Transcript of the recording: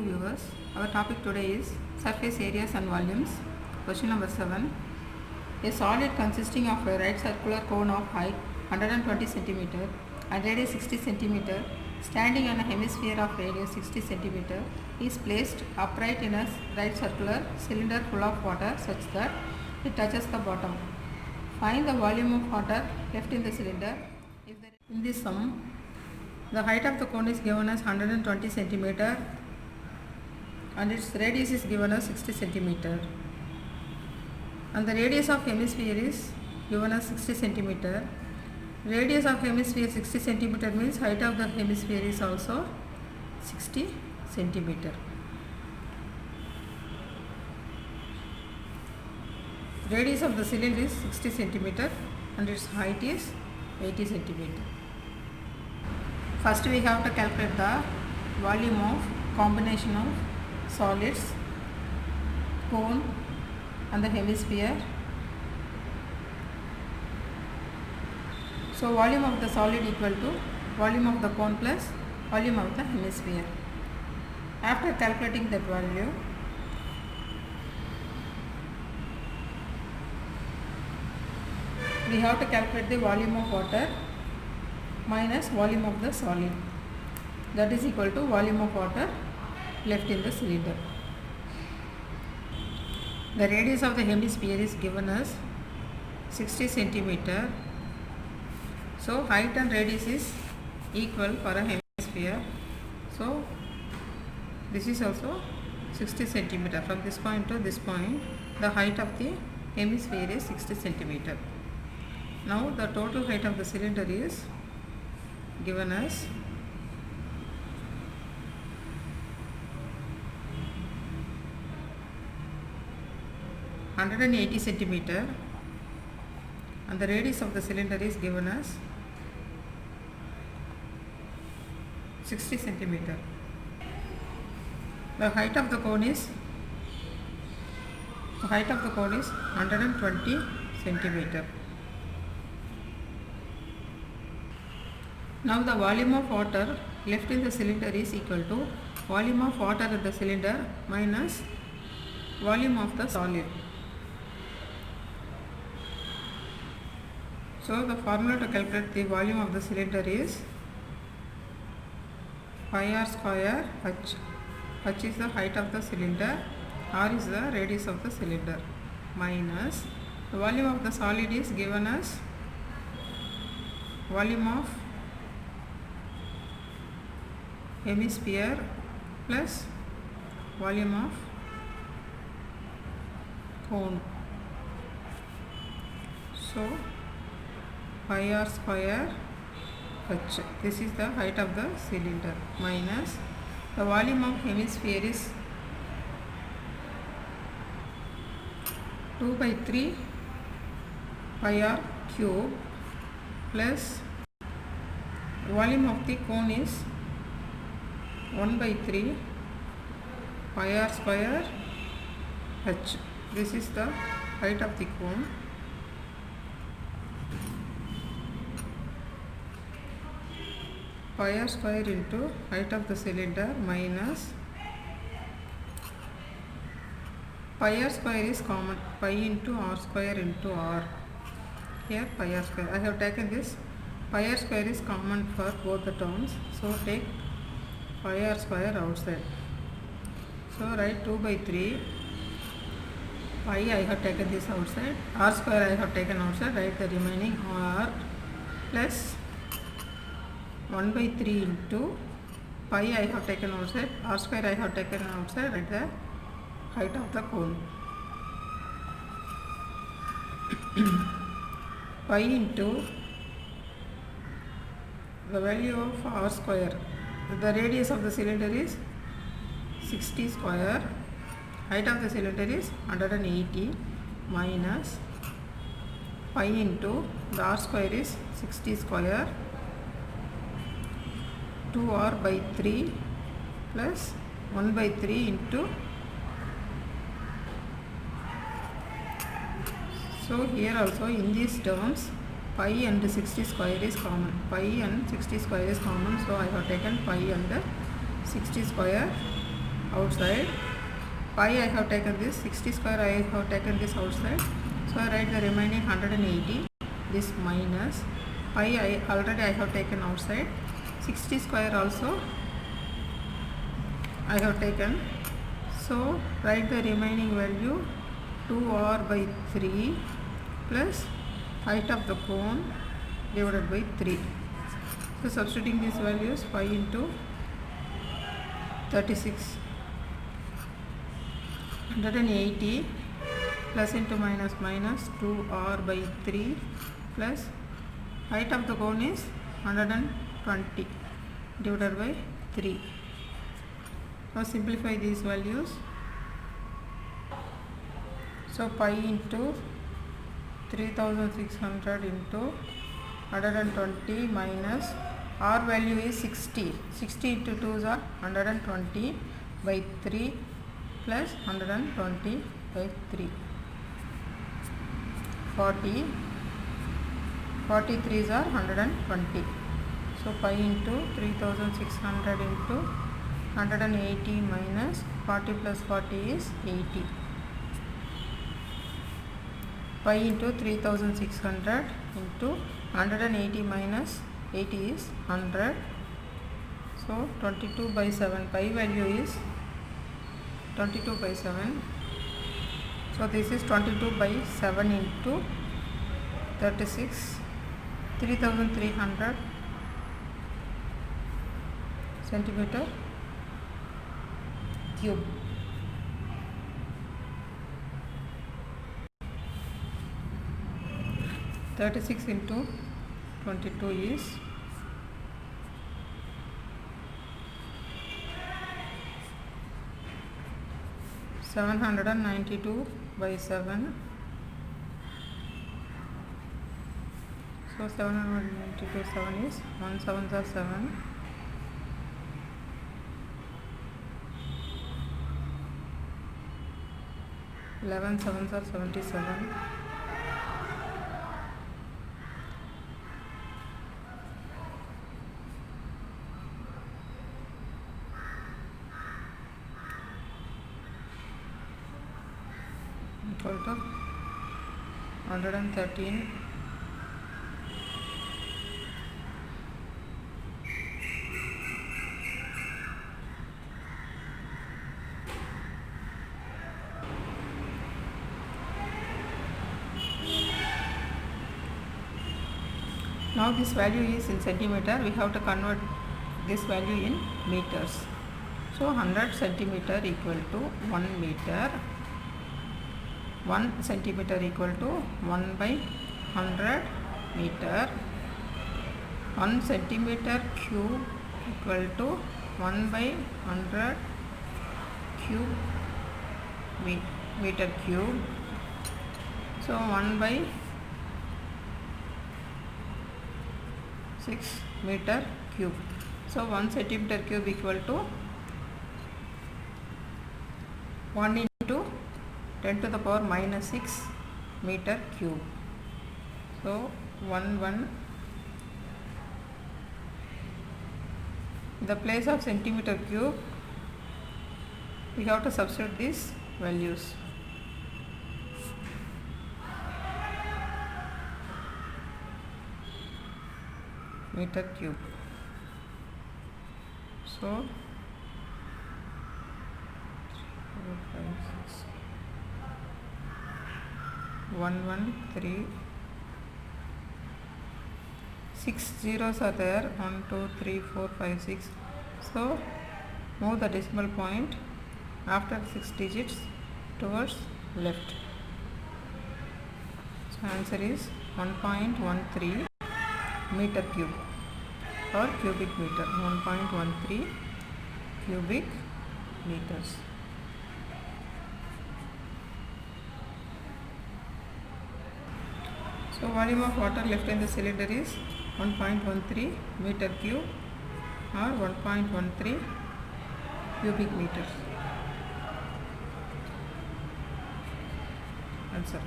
Hello viewers, our topic today is surface areas and volumes. Question number 7. A solid consisting of a right circular cone of height 120 cm and radius 60 cm standing on a hemisphere of radius 60 cm is placed upright in a right circular cylinder full of water such that it touches the bottom. Find the volume of water left in the cylinder. In this sum, the height of the cone is given as 120 cm and its radius is given as 60 cm. And the radius of hemisphere is given as 60 cm. Radius of hemisphere 60 cm means height of the hemisphere is also 60 cm. Radius of the cylinder is 60 cm and its height is 80 cm. First we have to calculate the volume of combination of solids, cone and the hemisphere. So volume of the solid equal to volume of the cone plus volume of the hemisphere. After calculating that value, we have to calculate the volume of water minus volume of the solid, that is equal to volume of water left in the cylinder. The radius of the hemisphere is given as 60 cm. So height and radius is equal for a hemisphere. So this is also 60 cm. From this point to this point, the height of the hemisphere is 60 cm. Now the total height of the cylinder is given as 180 cm and the radius of the cylinder is given as 60 cm. The height of the cone is 120 cm. Now the volume of water left in the cylinder is equal to volume of water in the cylinder minus volume of the solid. So the formula to calculate the volume of the cylinder is pi r square h. H is the height of the cylinder, r is the radius of the cylinder, minus the volume of the solid is given as volume of hemisphere plus volume of cone. So pi r square h, this is the height of the cylinder, minus the volume of hemisphere is 2 by 3 pi r cube plus volume of the cone is 1 by 3 pi r square h. This is the height of the cone. Pi r square into height of the cylinder minus pi r square is common, pi into r square into r. Here pi r square, I have taken this, pi r square is common for both the terms, so take pi r square outside. So write 2 by 3 pi, I have taken this outside, r square I have taken outside, write the remaining r plus 1 by 3 into pi I have taken outside, r square I have taken outside, write the height of the cone. Pi into the value of r square. The radius of the cylinder is 60 square, height of the cylinder is 180, minus pi into the r square is 60 square, 2r by 3 plus 1 by 3 into, so here also in these terms pi and 60 square is common. Pi and 60 square is common, so I have taken pi and 60 square outside. Pi I have taken this, 60 square I have taken this outside. So I write the remaining 180, this minus pi I have taken outside. 60 square also I have taken. So write the remaining value 2r by 3 plus height of the cone divided by 3. So substituting these values, 5 into 36, 180 plus into minus minus 2r by 3 plus height of the cone is 120 divided by 3. Now simplify these values. So pi into 3600 into 120 minus r value is 60. 60 into 2s are 120 by 3 plus 120 by 3. 40. 43s are 120. So pi into 3600 into 180 minus 40 plus 40 is 80. Pi into 3600 into 180 minus 80 is 100. So 22 by 7. Pi value is 22 by 7. So this is 22 by 7 into 36, 3300 centimeter cube. Thirty-six into 22 is 792 by 7. So 792 7 is 1 7s are 7. 11 7s are 77. Equal to 113. Now this value is in centimeter. We have to convert this value in meters. So 100 centimeter equal to 1 meter. 1 centimeter equal to 1 by 100 meter. 1 centimeter cube equal to 1 by 100 cube meter cube. So 1 by 6 meter cube. So 1 centimeter cube equal to 1 into 10 to the power minus 6 meter cube. So 1 in the place of centimeter cube we have to substitute these values. Meter cube. So 4, 5, 6, 1 1 3 6 zeros are there. 1 2 3 4 5 6. So move the decimal point after 6 digits towards left. So answer is 1.13 meter cube or cubic meter. 1.13 cubic meters. So volume of water left in the cylinder is 1.13 meter cube or 1.13 cubic meters. Answer.